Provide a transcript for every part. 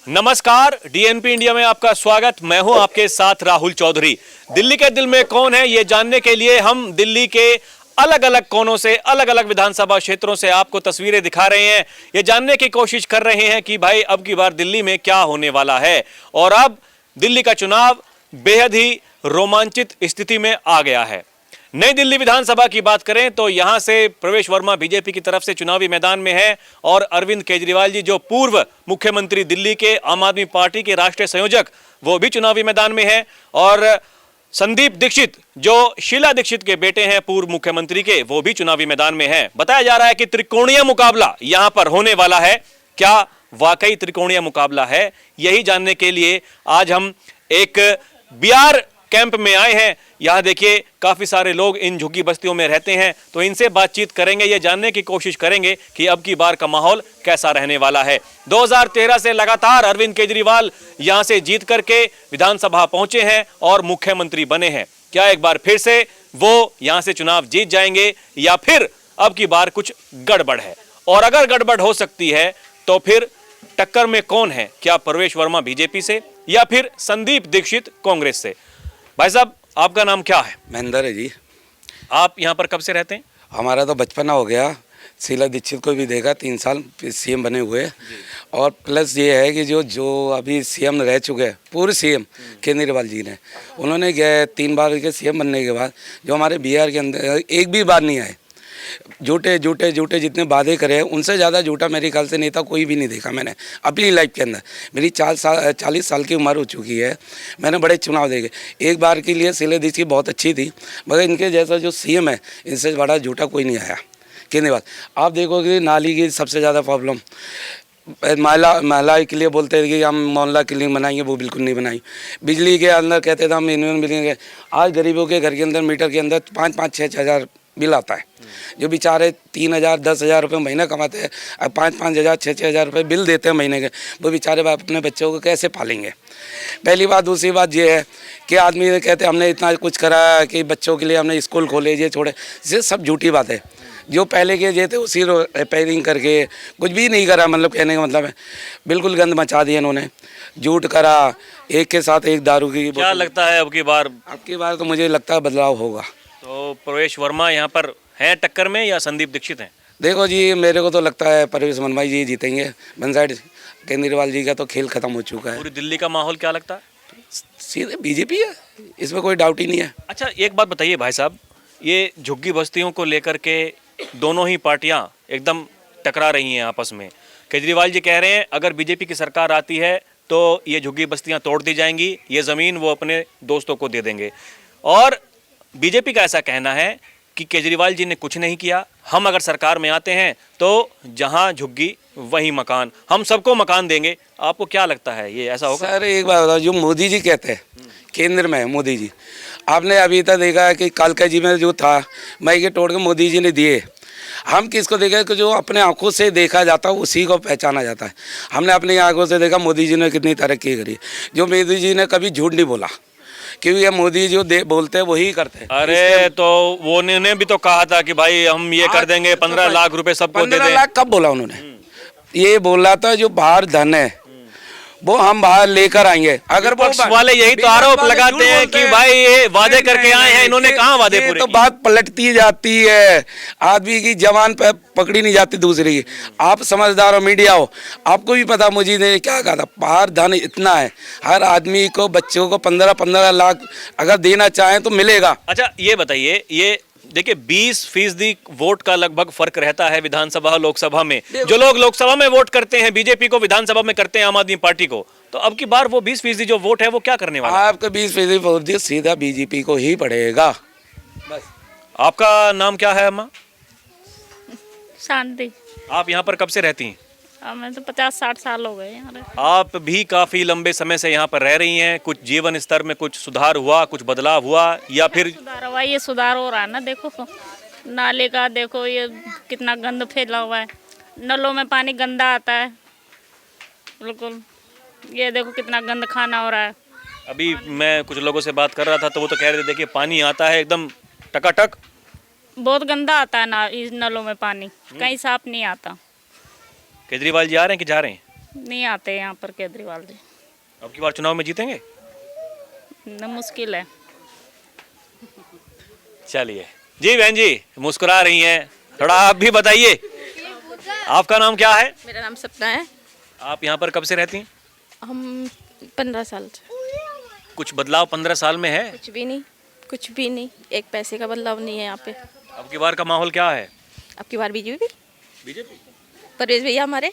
नमस्कार, DNP India में आपका स्वागत। मैं हूं आपके साथ राहुल चौधरी। दिल्ली के दिल में कौन है, ये जानने के लिए हम दिल्ली के अलग अलग कोनों से, अलग अलग विधानसभा क्षेत्रों से आपको तस्वीरें दिखा रहे हैं। ये जानने की कोशिश कर रहे हैं कि भाई अब की बार दिल्ली में क्या होने वाला है। और अब दिल्ली का चुनाव बेहद ही रोमांचित स्थिति में आ गया है। नई दिल्ली विधानसभा की बात करें तो यहां से प्रवेश वर्मा बीजेपी की तरफ से चुनावी मैदान में है और अरविंद केजरीवाल जी, जो पूर्व मुख्यमंत्री दिल्ली के, आम आदमी पार्टी के राष्ट्रीय संयोजक, वो भी चुनावी मैदान में है। और संदीप दीक्षित, जो शीला दीक्षित के बेटे हैं पूर्व मुख्यमंत्री के, वो भी चुनावी मैदान में है। बताया जा रहा है कि त्रिकोणीय मुकाबला यहां पर होने वाला है। क्या वाकई त्रिकोणीय मुकाबला है? यही जानने के लिए आज हम एक बिहार कैंप में आए हैं। यहां देखिए काफी सारे लोग इन झुग्गी बस्तियों में रहते हैं, तो इनसे बातचीत करेंगे, ये जानने की कोशिश करेंगे कि अब की बार का माहौल कैसा रहने वाला है। 2013 से लगातार अरविंद केजरीवाल यहां से जीत करके विधानसभा पहुंचे हैं और मुख्यमंत्री बने हैं। क्या एक बार फिर से वो यहां से चुनाव जीत जाएंगे या फिर अब की बार कुछ गड़बड़ है? और अगर गड़बड़ हो सकती है तो फिर टक्कर में कौन है? क्या प्रवेश वर्मा बीजेपी से या फिर संदीप दीक्षित कांग्रेस से? भाई साहब, आपका नाम क्या है? महेंद्र है जी। आप यहाँ पर कब से रहते हैं? हमारा तो बचपना हो गया। शीला दीक्षित को भी देखा, 3 साल सीएम बने हुए। और प्लस ये है कि जो अभी सीएम रह चुके हैं, पूर्व सीएम केजरीवाल जी ने, उन्होंने 3 बार के सीएम बनने के बाद जो हमारे बिहार के अंदर एक भी बार नहीं आए। झूठे जितने वादे करे हैं, उनसे ज़्यादा झूठा मेरे ख्याल से नेता कोई भी नहीं देखा मैंने अपनी लाइफ के अंदर। मेरी 40 साल की उम्र हो चुकी है, मैंने बड़े चुनाव देखे। एक बार के लिए शीला दीक्षित बहुत अच्छी थी, मगर इनके जैसा जो सीएम है, इनसे बड़ा झूठा कोई नहीं आया। केजरीवाल, आप देखोगे नाली की सबसे ज़्यादा प्रॉब्लम महिला के लिए बोलते हैं कि हम मोहल्ला क्लिनिक बनाएंगे, वो बिल्कुल नहीं बनाई। बिजली के अंदर कहते थे हम यूनियन बिलेंगे। आज गरीबों के घर के अंदर मीटर के अंदर 5-5, 6-6 हज़ार बिल आता है। जो बेचारे 3,000, 10,000 रुपये महीना कमाते हैं, अब 5-5 हज़ार, 6-6 हज़ार रुपये बिल देते हैं महीने के, वो बेचारे अपने बच्चों को कैसे पालेंगे? पहली बात। दूसरी बात ये है कि आदमी कहते हमने इतना कुछ करा कि बच्चों के लिए हमने स्कूल खोले, ये छोड़े, ये सब झूठी बात है। जो पहले के ये थे उसी रिपेयरिंग करके कुछ भी नहीं करा, मतलब कहने का मतलब है बिल्कुल गंद मचा दिया इन्होंने, झूठ करा, एक के साथ एक दारू की। क्या लगता है अब की बार? तो मुझे लगता है बदलाव होगा। तो प्रवेश वर्मा यहाँ पर हैं टक्कर में या संदीप दीक्षित हैं? देखो जी, मेरे को तो लगता है प्रवेश वर्मा जी जीतेंगे। वन साइड केजरीवाल जी का तो खेल खत्म हो चुका है। पूरी दिल्ली का माहौल क्या लगता है? सीधे बीजेपी है, इसमें कोई डाउट ही नहीं है। अच्छा, एक बात बताइए भाई साहब, ये झुग्गी बस्तियों को लेकर के दोनों ही पार्टियां एकदम टकरा रही हैं आपस में। केजरीवाल जी कह रहे हैं अगर बीजेपी की सरकार आती है तो ये झुग्गी बस्तियां तोड़ दी जाएंगी, ये ज़मीन वो अपने दोस्तों को दे देंगे। और बीजेपी का ऐसा कहना है कि केजरीवाल जी ने कुछ नहीं किया, हम अगर सरकार में आते हैं तो जहां झुग्गी वहीं मकान, हम सबको मकान देंगे। आपको क्या लगता है, ये ऐसा होगा? सर एक बात बताओ, जो मोदी जी कहते हैं केंद्र में है मोदी जी, आपने अभी तक देखा है कि कालका जी में जो था माइके तोड़ के मोदी जी ने दिए। हम किसको देखा कि जो अपने आंखों से देखा जाता है उसी को पहचाना जाता है। हमने अपनी आंखों से देखा मोदी जी ने कितनी तरक्की करी। जो मोदी जी ने कभी झूठ नहीं बोला, क्योंकि ये मोदी जो बोलते हैं वही करते हैं। अरे तो वो ने भी तो कहा था कि भाई हम ये कर देंगे, 15 लाख रुपए सबको दे दें। 15 लाख कब बोला उन्होंने? ये बोला था जो बाहर धन है वो हम बाहर लेकर आएंगे। अगर पक्ष वाले यही तो आरोप लगाते हैं कि भाई ये वादे करके आए हैं, इन्होंने कहाँ वादे पूरे तो बात पलटती जाती है, आदमी की जवान पे पकड़ी नहीं जाती दूसरी की। आप समझदार हो, मीडिया हो, आपको भी पता मोदी ने क्या कहा था, बाहर धन इतना है, हर आदमी को, बच्चों को 15-15 लाख अगर देना चाहें तो मिलेगा। अच्छा ये बताइए, ये देखिए 20% वोट का लगभग फर्क रहता है विधानसभा लोकसभा में। जो लोग लोकसभा में वोट करते हैं बीजेपी को, विधानसभा में करते हैं आम आदमी पार्टी को, तो अब की बार वो 20% जो वोट है वो क्या करने वाला है? आपका 20% वोट सीधा बीजेपी को ही पड़ेगा। बस। आपका नाम क्या है अम्मा? शांति। आप यहाँ पर कब से रहती हैं? मैं तो 50-60 साल हो गए यहाँ। आप भी काफी लंबे समय से यहाँ पर रह रही हैं। कुछ जीवन स्तर में कुछ सुधार हुआ, कुछ बदलाव हुआ या फिर? सुधार हुआ, ये सुधार हो रहा है ना। देखो नाले का, देखो ये कितना गंद फैला हुआ है, नलों में पानी गंदा आता है बिल्कुल। ये देखो कितना गंद खाना हो रहा है। अभी मैं कुछ लोगों से बात कर रहा था तो वो तो कह रहे थे देखिए पानी आता है एकदम टकाटक, बहुत गंदा आता है ना, इस नलों में पानी कहीं साफ नहीं आता। केजरीवाल जी आ रहे हैं कि जा रहे हैं? नहीं आते यहाँ पर केजरीवाल जी, अब की बार चुनाव में जीतेंगे? न मुश्किल है। चलिए जी, बहन जी मुस्कुरा रही हैं, थोड़ा आप भी बताइए, आपका नाम क्या है? मेरा नाम सपना है। आप यहाँ पर कब से रहती हैं? हम 15 साल से। कुछ बदलाव 15 साल में है? कुछ भी नहीं, कुछ भी नहीं, एक पैसे का बदलाव नहीं है यहाँ पे। अब की बार का माहौल क्या है? अब की बार बीजेपी, बीजेपी। परवेज भैया हमारे।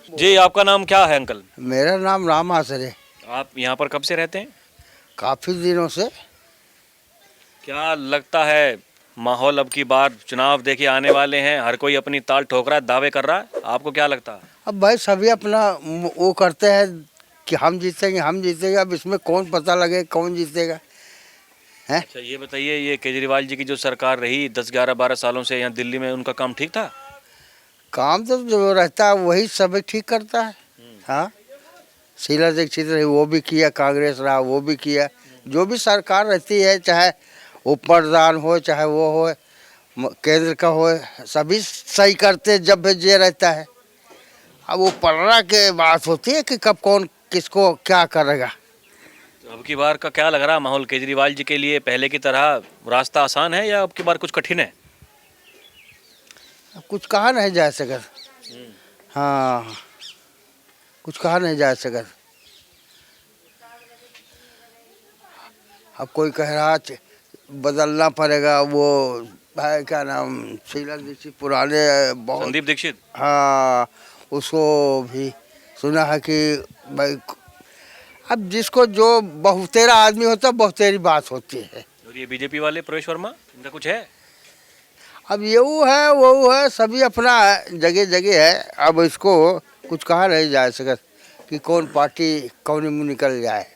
जी, आपका नाम क्या है अंकल? मेरा नाम राम आसरे। आप यहाँ पर कब से रहते हैं? काफ़ी दिनों से। क्या लगता है माहौल अब की बार चुनाव देखिए आने वाले हैं, हर कोई अपनी ताल ठोक रहा है, दावे कर रहा है, आपको क्या लगता है? अब भाई सभी अपना वो करते हैं कि हम जीतेंगे हम जीतेंगे। अब इसमें कौन पता लगे कौन जीतेगा। अच्छा ये बताइए, ये केजरीवाल जी की जो सरकार रही 10, 11, 12 सालों से यहाँ दिल्ली में, उनका काम ठीक था? काम तो जो रहता है वही सब ठीक करता है। हाँ, शीला दीक्षित रही वो भी किया, कांग्रेस रहा वो भी किया। जो भी सरकार रहती है, चाहे वो प्रधान हो चाहे वो हो केंद्र का हो, सभी सही करते जब भी जे रहता है। अब वो पलड़ा के बात होती है कि कब कौन किसको क्या करेगा। तो अब की बार का क्या लग रहा है माहौल केजरीवाल जी के लिए? पहले की तरह रास्ता आसान है या अब की बार कुछ कठिन है? अब कुछ कहा नहीं जा सकत। हाँ, कुछ कहा नहीं जा सकत। अब कोई कह रहा बदलना पड़ेगा, वो है क्या नाम, शीला दीक्षित पुराने बहुत। संदीप दीक्षित। हाँ, उसको भी सुना है कि भाई अब जिसको जो बहुतेरा आदमी होता है बहुतेरी बात होती है। और ये बीजेपी वाले प्रवेश वर्मा, इनका कुछ है? अब ये वो है, सभी अपना जगह जगह है। अब इसको कुछ कहा नहीं जा सकत कि कौन पार्टी कौन मुँह निकल जाए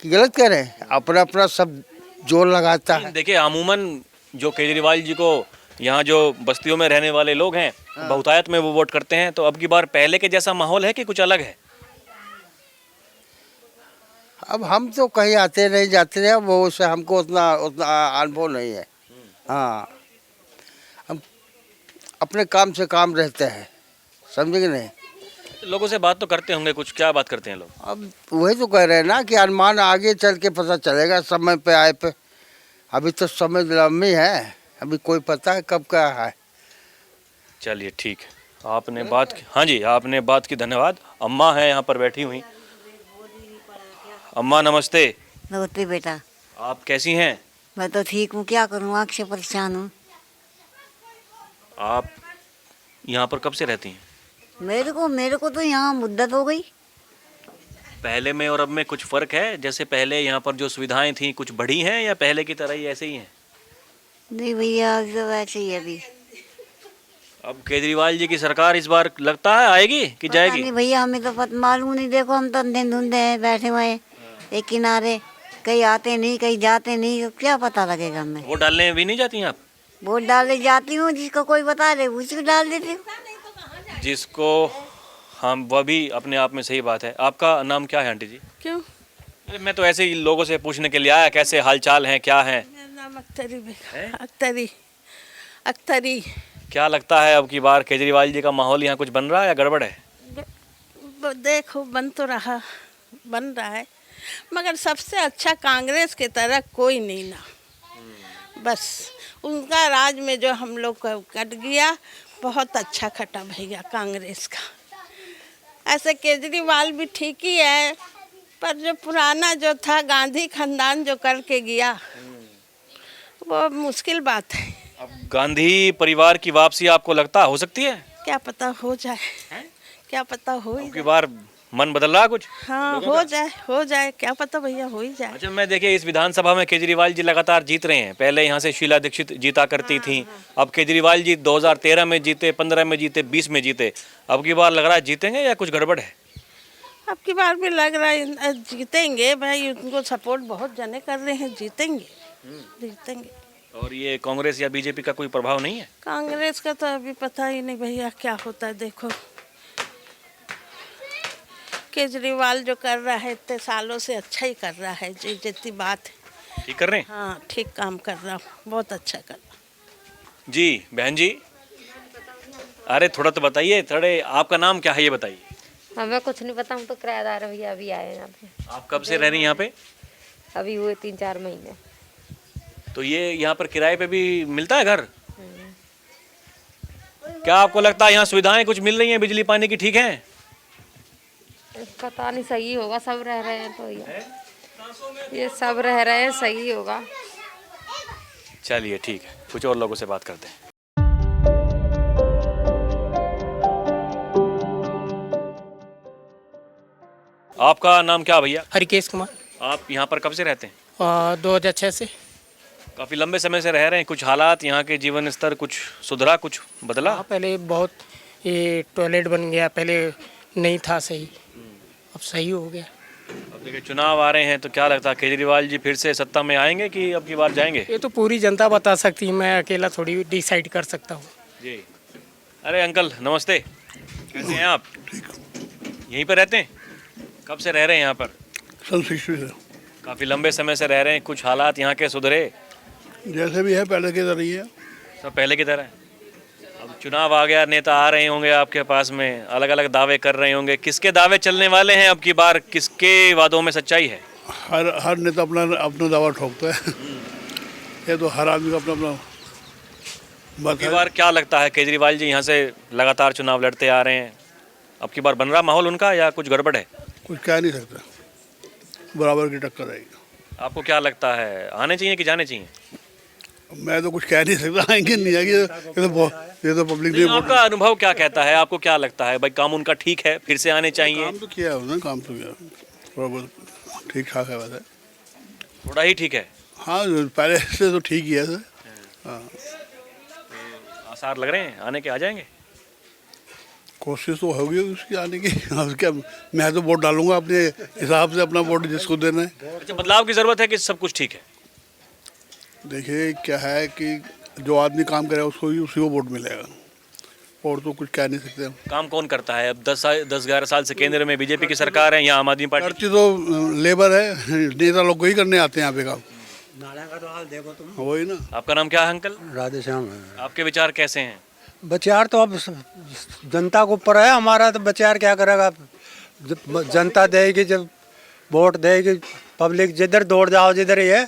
कि गलत कह रहे हैं। अपना अपना सब जोर लगाता है। देखिए अमूमन जो केजरीवाल जी को यहाँ जो बस्तियों में रहने वाले लोग हैं बहुतायत में वो वोट करते हैं, तो अब की बार पहले के जैसा माहौल है कि कुछ अलग है? अब हम तो कहीं आते नहीं जाते हैं, वो उससे हमको उतना उतना अनुभव नहीं है। हाँ, हम अपने काम से काम रहते हैं, समझे कि नहीं। लोगों से बात तो करते होंगे, कुछ क्या बात करते हैं लोग? अब वही तो कह रहे हैं ना कि अनुमान आगे चल के पता चलेगा समय पे आए पे। अभी तो समय लंबी है, अभी कोई पता है कब क्या है। चलिए ठीक है, आपने बात की। हाँ जी, आपने बात की, धन्यवाद। अम्मा है यहाँ पर बैठी हुई। अम्मा नमस्ते। नमस्ते बेटा। आप कैसी हैं? मैं तो ठीक हूँ, क्या करूँ, आँख से परेशान हूँ। आप यहाँ पर कब से रहती हैं? मेरे को तो यहाँ मुद्दत हो गई। पहले में और अब में कुछ फर्क है? जैसे पहले यहाँ पर जो सुविधाएं थी कुछ बढ़ी हैं या पहले की तरह ही ऐसे ही हैं? नहीं भैया, अभी तो वैसे ही है अभी। अब केजरीवाल जी की सरकार इस बार लगता है आएगी कि पता जाएगी? नहीं भैया, हमें तो मालूम नहीं। देखो हम तो अंधे धुंधे हैं, बैठे हुए हैं एक किनारे, कहीं आते नहीं कहीं जाते नहीं, तो क्या पता लगेगा हमें। वोट डालने भी नहीं जाती हैं आप? वोट डालने जाती हूँ, जिसको कोई बता दे उसी को डाल देती हूँ। जिसको हम, वह भी अपने आप में सही बात है। आपका नाम क्या है आंटी जी? क्यों? अरे मैं तो ऐसे ही लोगों से पूछने के लिए आया, कैसे हालचाल हैं, क्या हैं? मेरा नाम अख्तरी अख्तरी। क्या लगता है अब की बार केजरीवाल जी का माहौल यहाँ कुछ बन रहा है या गड़बड़ है? देखो बन तो रहा, बन रहा है, मगर सबसे अच्छा कांग्रेस की तरह कोई नहीं ना। बस उनका राज में जो हम लोग का कट गया, बहुत अच्छा खटा भैया कांग्रेस का। ऐसे केजरीवाल भी ठीक ही है, पर जो पुराना जो था गांधी खानदान जो करके गया, वो मुश्किल बात है। अब गांधी परिवार की वापसी आपको लगता हो सकती है? क्या पता हो जाए, क्या पता हो ही अब की बार मन बदल रहा कुछ? हाँ, हो जाए, क्या पता भैया, हो ही जाए। अच्छा, मैं देखिए इस विधानसभा में केजरीवाल जी लगातार जीत रहे हैं। पहले यहाँ से शीला दीक्षित जीता करती थी, अब केजरीवाल जी 2013 में जीते, 15 में जीते, 20 में जीते। अब की बार लग रहा है जीतेंगे या कुछ गड़बड़ है? अब की बार भी लग रहा है जीतेंगे भाई, उनको सपोर्ट बहुत जने कर रहे हैं, जीतेंगे। और ये कांग्रेस या बीजेपी का कोई प्रभाव नहीं है? कांग्रेस का तो अभी पता ही नहीं भैया क्या होता है। देखो केजरीवाल जो कर रहा है इतने सालों से अच्छा ही कर रहा है, जितनी बात है ठीक कर रहे हैं? हाँ, ठीक काम कर रहा हूँ, बहुत अच्छा कर रहा हूँ। जी बहन जी, अरे थोड़ा तो बताइए, थोड़े आपका नाम क्या है ये बताइए। हमें कुछ नहीं पता, हम तो किराएदार हैं भैया, अभी आए हैं यहाँ पे। आप कब से रह रही हैं यहाँ पे? अभी हुए 3-4 महीने। तो ये यहाँ पर किराए पे भी मिलता है घर? क्या आपको लगता है यहाँ सुविधाएं कुछ मिल रही हैं, बिजली पानी की ठीक हैं? पता नहीं, सही होगा, सब रह रहे हैं तो ये सब रह रहे हैं, सही होगा। चलिए ठीक है, कुछ और लोगों से बात करते हैं। आपका नाम क्या भैया? हरिकेश कुमार। आप यहाँ पर कब से रहते हैं? 2006 से। काफ़ी लंबे समय से रह रहे हैं। कुछ हालात यहाँ के जीवन स्तर कुछ सुधरा, कुछ बदला? हाँ, पहले बहुत ये टॉयलेट बन गया, पहले नहीं था सही, अब सही हो गया। अब देखिए चुनाव आ रहे हैं तो क्या लगता है केजरीवाल जी फिर से सत्ता में आएंगे कि अब की बार जाएंगे? ये तो पूरी जनता बता सकती है, मैं अकेला थोड़ी डिसाइड कर सकता हूँ। जी। अरे अंकल नमस्ते, कैसे हैं आप? यहीं पर रहते हैं? कब से रह रहे हैं यहाँ पर? सन 60 से। काफ़ी लंबे समय से रह रहे हैं। कुछ हालात यहाँ के सुधरे? जैसे भी है पहले की तरह ही है। सब पहले की तरह है। अब चुनाव आ गया, नेता आ रहे होंगे आपके पास में, अलग अलग दावे कर रहे होंगे। किसके दावे चलने वाले हैं अब की बार? किसके वादों में सच्चाई है? हर नेता अपना अपना दावा ठोकता है। ये तो हर आदमी का अपना अपना अब की बार क्या लगता है केजरीवाल जी यहाँ से लगातार चुनाव लड़ते आ रहे हैं, अब की बार बन रहा माहौल उनका या कुछ गड़बड़ है? कुछ कह नहीं सकता, बराबर की टक्कर रहेगी। आपको क्या लगता है आने चाहिए कि जाने चाहिए? मैं तो कुछ कह नहीं सकता, आएंगे नहीं आएंगे, ये तो पब्लिक ने। आपका अनुभव क्या कहता है? आपको क्या लगता है भाई काम उनका ठीक है, फिर से आने चाहिए? काम तो किया है उन्होंने, काम तो किया, थोड़ा बहुत ठीक ठाक है वैसे। थोड़ा ही ठीक है? हाँ पहले से तो ठीक ही है सर। हाँ आसार लग रहे हैं आने के, आ जाएंगे? कोशिश तो होगी उसकी आने की। अब क्या, मैं तो वोट डालूंगा अपने हिसाब से, अपना वोट जिसको देना है। अच्छा, बदलाव की जरूरत है कि सब कुछ ठीक है? देखिए क्या है कि जो आदमी काम करे उसको ही उसी को वोट मिलेगा, और तो कुछ कह नहीं सकते हम। काम कौन करता है? अब 10-11 साल से केंद्र में बीजेपी की सरकार है, यहाँ आम आदमी पार्टी। करती तो लेबर है, नेता लोग को ही करने आते हैं यहाँ पे काम। नाले का तो हाल देखो तुम। वही ना। आपका नाम क्या है अंकल? राधे श्याम है। आपके विचार कैसे हैं? विचार तो अब जनता के ऊपर है, हमारा तो विचार क्या करेगा? जनता देगी, जब वोट देगी, पब्लिक जिधर दौड़ जाओ जिधर ही है।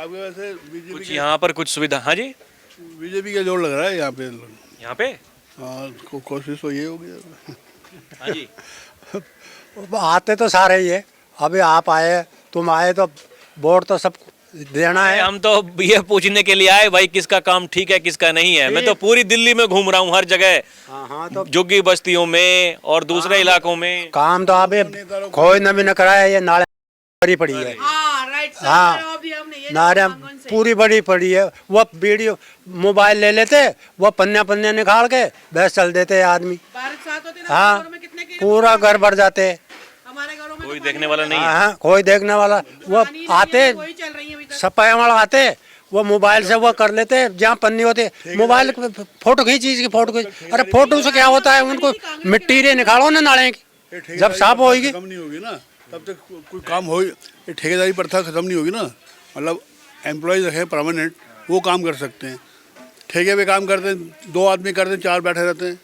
अब वैसे कुछ यहाँ पर कुछ सुविधा? हाँ जी, बीजेपी का जोर लग रहा है यहाँ पे। यहाँ पे हाँ कोशिश तो ये होगी। हाँ जी। आते तो सारे ही है, अभी आप आए, तुम आए तो वोट तो सब देना है। हम तो ये पूछने के लिए आए भाई किसका काम ठीक है किसका नहीं है। मैं तो पूरी दिल्ली में घूम रहा हूँ, हर जगह, हाँ तो झुग्गी बस्तियों में और दूसरे इलाकों में। काम तो अभी कोई न भी न कराया, ये नाले बड़ी पड़ी है। हाँ नारे पूरी बड़ी पड़ी है। वो वीडियो मोबाइल ले लेते, वो पन्ने निकाल के बस चल देते आदमी। हाँ पूरा घर भर जाते, कोई देखने वाला नहीं है। हाँ कोई देखने वाला, वो आते सफाई वाला आते, वो मोबाइल से वो कर लेते, जहाँ पन्नी होती मोबाइल फोटो खींची इसकी, फोटो खींच। अरे फोटो से क्या होता है, उनको मिट्टी रे निकालो ना नाले की, जब साफ होगी खत्म नहीं होगी ना तब तक कोई काम हो। ये ठेकेदारी प्रथा खत्म नहीं होगी ना, मतलब एम्प्लॉयज रखें परमानेंट, वो काम कर सकते हैं। ठेके पे काम करते हैं, 2 आदमी करते हैं, 4 बैठे रहते हैं।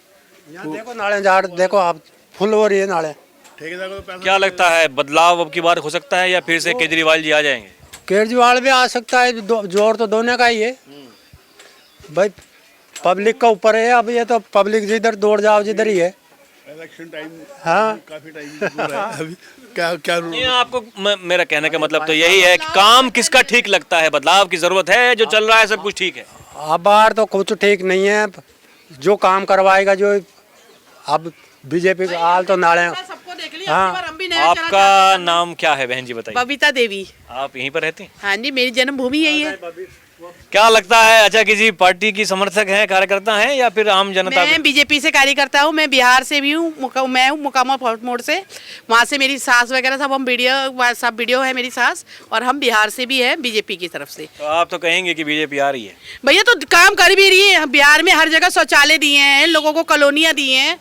यहाँ देखो नाले झाड़ देखो आप, फुल हो रही है नाले। ठेकेदार को पैसा क्या लगता है बदलाव अब की बार हो सकता है या फिर से केजरीवाल जी आ जाएंगे? केजरीवाल भी आ सकता है, जोर तो दोनों का ही है भाई, पब्लिक का ऊपर है। अब ये तो पब्लिक जिधर दौड़ जाओ जिधर ही है। इलेक्शन टाइम हाँ काफी टाइम दूर है अभी। क्या ये आपको मेरा कहने का मतलब तो यही है कि काम किसका ठीक लगता है? बदलाव की जरूरत है, जो चल रहा है सब कुछ ठीक है? अब बार तो कुछ ठीक नहीं है, जो काम करवाएगा जो अब बीजेपी का हाल तो नाले। हाँ आपका नाम क्या है बहन जी बताइए? बबीता देवी। आप यहीं पर रहती हैं? हाँ जी, मेरी जन्मभूमि यही है। क्या लगता है अच्छा किसी पार्टी की समर्थक हैं, कार्यकर्ता हैं या फिर आम जनता? मैं बीजेपी से कार्यकर्ता हूँ, मैं बिहार से भी हूँ, मैं हूँ मोकामा फोर्ट मोड़ से। वहाँ से मेरी सास वगैरह सब हम वीडियो है मेरी सास, और हम बिहार से भी है बीजेपी की तरफ से। तो आप तो कहेंगे कि बीजेपी आ रही है? भैया तो काम कर भी रही है, बिहार में हर जगह शौचालय दिए हैं, लोगों को कॉलोनियाँ दी हैं,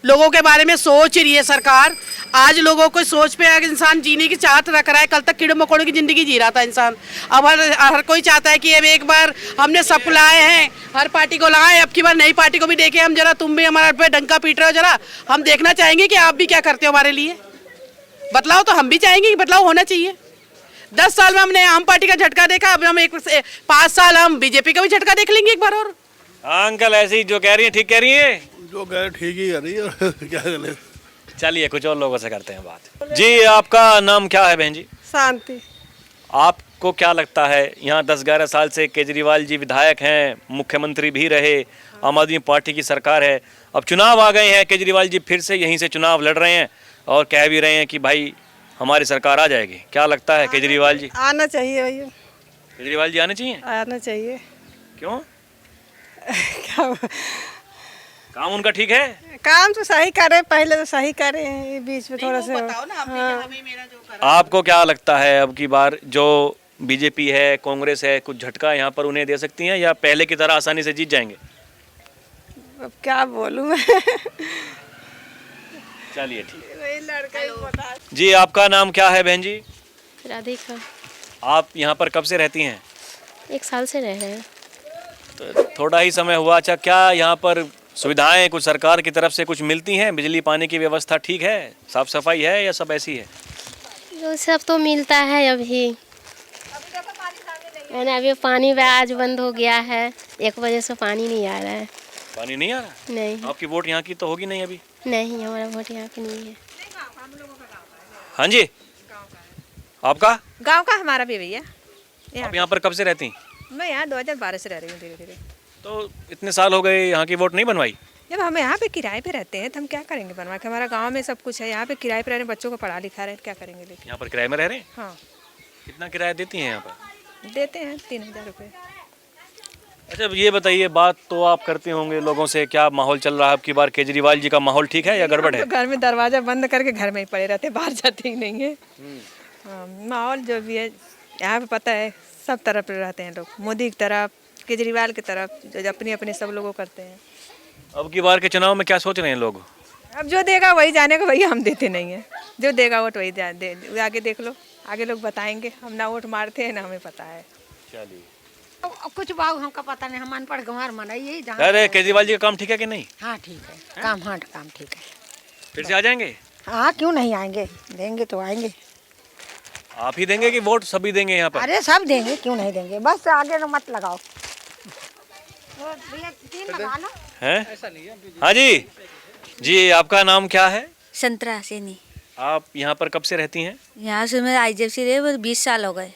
लोगों के बारे में सोच रही है सरकार। आज लोगों को सोच पे अगर इंसान जीने की चाहत रख रहा है, कल तक कीड़े मकोड़ों की ज़िंदगी जी रहा था इंसान। अब हर कोई चाहता है कि अब एक बार हमने सब लाए हैं, हर पार्टी को लगाए, अब की बार नई पार्टी को भी देखें हम जरा। तुम भी हमारे पे डंका पीट रहे हो जरा, हम देखना चाहेंगे कि आप भी क्या करते हो हमारे लिए। बदलाव तो हम भी चाहेंगे कि बदलाव होना चाहिए। 10 साल में हमने आम पार्टी का झटका देखा, अब हम 5 साल हम बीजेपी का भी झटका देख लेंगे एक बार और। अंकल ऐसी जो कह रही है ठीक कह रही है। जो कह रहे ठीक ही कर रही है और क्या करें। चलिए कुछ और लोगों से करते हैं बात। जी आपका नाम क्या है बहन जी? शांति। आपको क्या लगता है, यहाँ 10-11 साल से केजरीवाल जी विधायक हैं, मुख्यमंत्री भी रहे, आम आदमी पार्टी की सरकार है, अब चुनाव आ गए हैं, केजरीवाल जी फिर से यहीं से चुनाव लड़ रहे हैं और कह भी रहे हैं कि भाई हमारी सरकार आ जाएगी। क्या लगता है केजरीवाल जी? आना चाहिए भैया, केजरीवाल जी आने चाहिए। आना चाहिए। क्यों? क्या काम उनका ठीक है? काम तो सही करे, पहले तो सही करे, बीच में थोड़ा सा। आपको क्या लगता है अब की बार जो बीजेपी है, कांग्रेस है, कुछ झटका यहाँ पर उन्हें दे सकती हैं या पहले की तरह आसानी से जीत जाएंगे? अब क्या बोलूं मैं। चलिए ठीक है। जी आपका नाम क्या है बहन जी? राधिका। आप यहाँ पर कब से रहती हैं? 1 साल से रह रहे हैं। तो थोड़ा ही समय हुआ। अच्छा, क्या यहाँ पर सुविधाएं कुछ सरकार की तरफ से कुछ मिलती हैं? बिजली पानी की व्यवस्था ठीक है, साफ सफाई है या सब ऐसी है? जो सब तो मिलता है अभी, मैंने अभी पानी आज बंद हो गया है, 1 बजे से पानी नहीं आ रहा है। पानी नहीं आ रहा? नहीं। आपकी वोट यहाँ की तो होगी नहीं अभी? नहीं, हमारा वोट यहाँ की नहीं है। हाँ जी, आपका गांव का हमारा भी भैया। आप यहाँ पर कब से रहती? मैं यहाँ 2012 से रह रही हूँ धीरे धीरे। तो इतने साल हो गए, यहाँ की वोट नहीं बनवाई? जब हम यहाँ पे किराए पे रहते हैं तो हम क्या करेंगे बनवा के? हमारा गांव में सब कुछ है, यहाँ पे किराए पे रहने बच्चों को पढ़ा लिखा रहे, क्या करेंगे लेके? यहाँ पर किराए में रह रहे हैं? हाँ कितना किराया देती हैं यहाँ पर? देते हैं 3000 रुपये। अच्छा अब ये बताइए, बात तो आप करते होंगे लोगों से, क्या माहौल चल रहा है अब की बार? केजरीवाल जी का माहौल ठीक है या गड़बड़ है? तो घर में दरवाजा बंद करके घर में ही पड़े रहते, बाहर जाते ही नहीं है। हाँ, माहौल जो भी है यहाँ पे पता है, सब तरफ रहते हैं लोग, मोदी की तरफ, केजरीवाल की तरफ, जो अपनी अपनी सब लोगों करते हैं। अब की बार के चुनाव में क्या सोच रहे हैं लोग? अब जो देगा वही जाने का भैया, हम देते नहीं है। जो देगा वोट वही आगे देख लो, आगे लोग बताएंगे। हम ना वोट मारते हैं ना हमें पता है। चलिए, कुछ बाबू हमका पता नहीं, हम अनपढ़ गंवार मन यही जहाँ। अरे केजरीवाल जी का काम ठीक है कि नहीं? हाँ ठीक है काम, हाँ काम ठीक है। फिर से आ जाएंगे? हाँ क्यों नहीं आएंगे, देंगे तो आएंगे। आप ही देंगे कि वोट सभी देंगे यहाँ पर? अरे सब देंगे, क्यों नहीं देंगे, बस आगे तो मत लगाओ। हैं? हाँ जी, जी आपका नाम क्या है? संतरा सेनी। आप यहाँ पर कब से रहती हैं? यहाँ से मैं आई जब से रहे, बस 20 साल हो गए।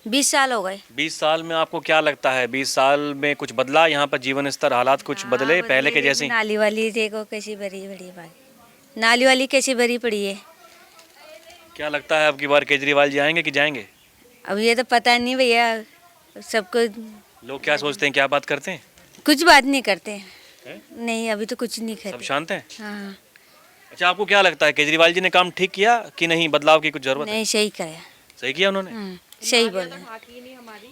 20 साल हो गए। 20 साल में आपको क्या लगता है, 20 साल में कुछ बदला यहाँ पर? जीवन स्तर, हालात कुछ बदले पहले के जैसे? नाली वाली देखो कैसी भरी पड़ी भाई, नाली वाली कैसी भरी पड़ी है। क्या लगता है अब की बार केजरीवाल जी आएंगे कि जाएंगे? अब ये तो पता नहीं भैया, सबको। लोग क्या सोचते हैं, क्या बात करते हैं? कुछ बात नहीं करते हैं। है? नहीं अभी तो कुछ नहीं सब करते। शांत हैं? हाँ अच्छा, आपको क्या लगता है केजरीवाल जी ने काम ठीक किया कि नहीं, बदलाव की कुछ जरूरत है? नहीं सही कराया। सही किया उन्होंने? सही बोला।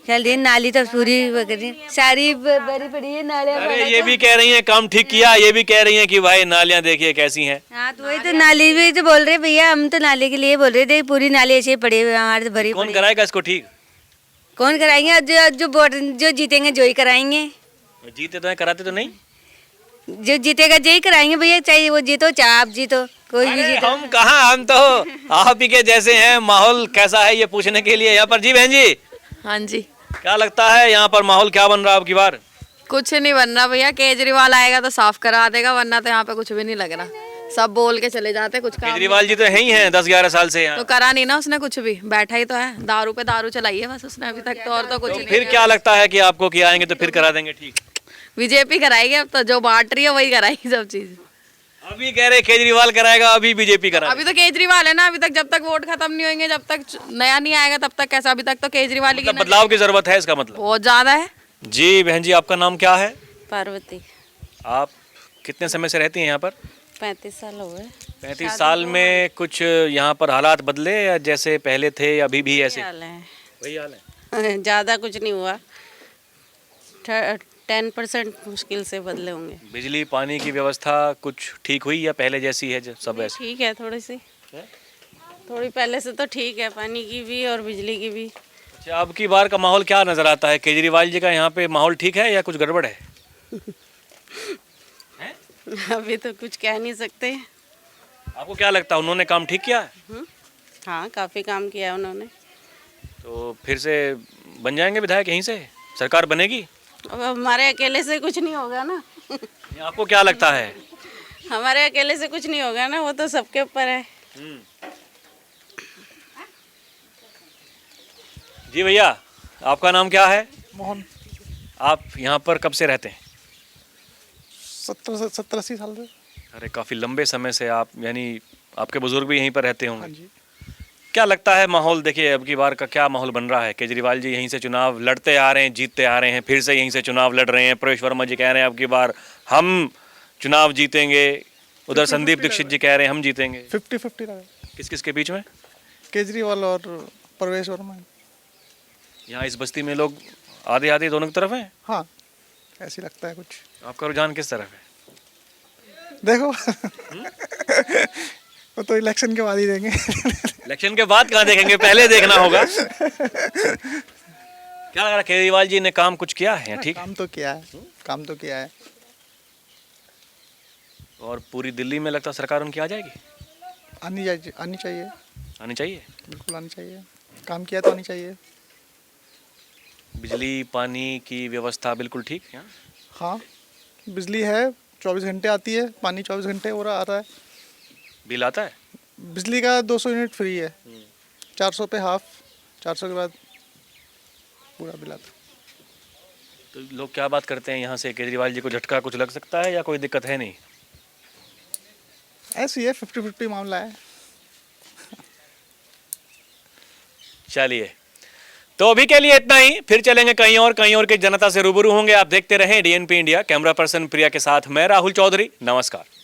चल दिन नाली तो पूरी सारी भरी पड़ी है नाले। अरे ये भी कह रही हैं काम ठीक किया, ये भी कह रही हैं कि भाई नालियां देखिए कैसी हैं। हाँ तो वही तो नाली भी तो बोल रहे भैया, हम तो नाले के लिए बोल रहे थे, पूरी नाली ऐसे पड़े हुए हमारे तो भरी। कौन कराएगा इसको ठीक? कौन कराएंगे? जो वोट जो जीतेंगे जो ही कराएंगे। जीते तो हैं, कराते तो नहीं। जो जीतेगा जो ही कराएंगे भैया, चाहे वो जीतो चाहे आप जीतो, कोई भी जीतो। हम कहाँ, हम तो आप ही के जैसे हैं। माहौल कैसा है ये पूछने के लिए यहाँ पर। जी बहन जी, हाँ जी, क्या लगता है यहाँ पर माहौल क्या बन रहा है अब की बार? कुछ नहीं बन रहा भैया, केजरीवाल आएगा तो साफ करा देगा, वरना तो यहाँ पे कुछ भी नहीं लग रहा। सब बोल के चले जाते, कुछ काम। केजरीवाल जी तो है ही हैं 10-11 साल से यहाँ। तो करा नहीं ना उसने कुछ भी, बैठा ही तो है, दारू पे दारू चलाई है बस उसने अभी तक, तो और तो कुछ नहीं। फिर क्या लगता है कि आपको कि आएंगे तो फिर करा देंगे ठीक? बीजेपी कराएगी अब तो, जो बांट रही है वही कराएगी सब चीज। अभी कह रहे केजरीवाल कराएगा, अभी बीजेपी कराएगा। अभी तो केजरीवाल है ना, अभी तक जब तक वोट खत्म नहीं होंगे, जब तक नया नहीं आएगा तब तक कैसा? अभी तक तो केजरीवाल ही। बदलाव की जरूरत है इसका मतलब? बहुत ज्यादा है। जी बहन जी, आपका नाम क्या है? पार्वती। आप कितने समय से रहती हैं यहाँ पर? 35 साल हो गए। 35 साल में कुछ यहाँ पर हालात बदले या जैसे पहले थे अभी भी ऐसे? वही हाल है। ज़्यादा कुछ नहीं हुआ, 10% मुश्किल से बदले होंगे। बिजली पानी की व्यवस्था कुछ ठीक हुई या पहले जैसी है सब ऐसी? ठीक है, थोड़ी सी, थोड़ी पहले से तो ठीक है, पानी की भी और बिजली की भी। अच्छा, अब की बार का माहौल क्या नजर आता है? केजरीवाल जी का यहाँ पे माहौल ठीक है या कुछ गड़बड़ है? अभी तो कुछ कह नहीं सकते। आपको क्या लगता है उन्होंने काम ठीक किया है? हाँ, काफ़ी काम किया उन्होंने। तो फिर से बन जाएंगे विधायक, यहीं से सरकार बनेगी? अब हमारे अकेले से कुछ नहीं होगा ना। आपको क्या लगता है? हमारे अकेले से कुछ नहीं होगा ना, वो तो सबके ऊपर है। जी भैया, आपका नाम क्या है? मोहन। आप यहाँ पर कब से रहते हैं? 70-80 साल से। अरे काफ़ी लंबे समय से आप, यानी आपके बुजुर्ग भी यहीं पर रहते होंगे। हाँ जी। क्या लगता है माहौल? देखिए अब की बार का क्या माहौल बन रहा है? केजरीवाल जी यहीं से चुनाव लड़ते आ रहे हैं, जीतते आ रहे हैं, फिर से यहीं से चुनाव लड़ रहे हैं। परेश वर्मा जी कह रहे हैं अब की बार हम चुनाव जीतेंगे, उधर संदीप दीक्षित जी कह रहे हैं हम जीतेंगे। 50-50 लगा। किस किस के बीच में? केजरीवाल और परवेश वर्मा। यहाँ इस बस्ती में लोग आधे आधे दोनों की तरफ हैं? हाँ, ऐसी लगता है कुछ। आपका रुझान किस तरफ है? देखो वो तो इलेक्शन के बाद ही देंगे। इलेक्शन के बाद कहाँ देखेंगे, पहले देखना होगा। क्या लग रहा है केजरीवाल जी ने काम कुछ किया है? ठीक, काम तो किया है, काम तो किया है। और पूरी दिल्ली में लगता सरकार उनकी आ जाएगी? आनी चाहिए, आनी चाहिए, आनी चाहिए, बिल्कुल आनी चाहिए। काम किया तो आनी चाहिए। बिजली पानी की व्यवस्था बिल्कुल ठीक है? हाँ, बिजली है, 24 घंटे आती है, पानी 24 घंटे हो रहा आ रहा है। बिल आता है? बिजली का 200 यूनिट फ्री है, 400 पे हाफ, 400 के बाद पूरा बिल आता है। तो लोग क्या बात करते हैं यहाँ से, केजरीवाल जी को झटका कुछ लग सकता है या कोई दिक्कत है नहीं? ऐसी है, 50-50 मामला है। चलिए, तो अभी के लिए इतना ही, फिर चलेंगे कहीं और की जनता से रूबरू होंगे। आप देखते रहें DNP इंडिया। कैमरा पर्सन प्रिया के साथ मैं राहुल चौधरी, नमस्कार।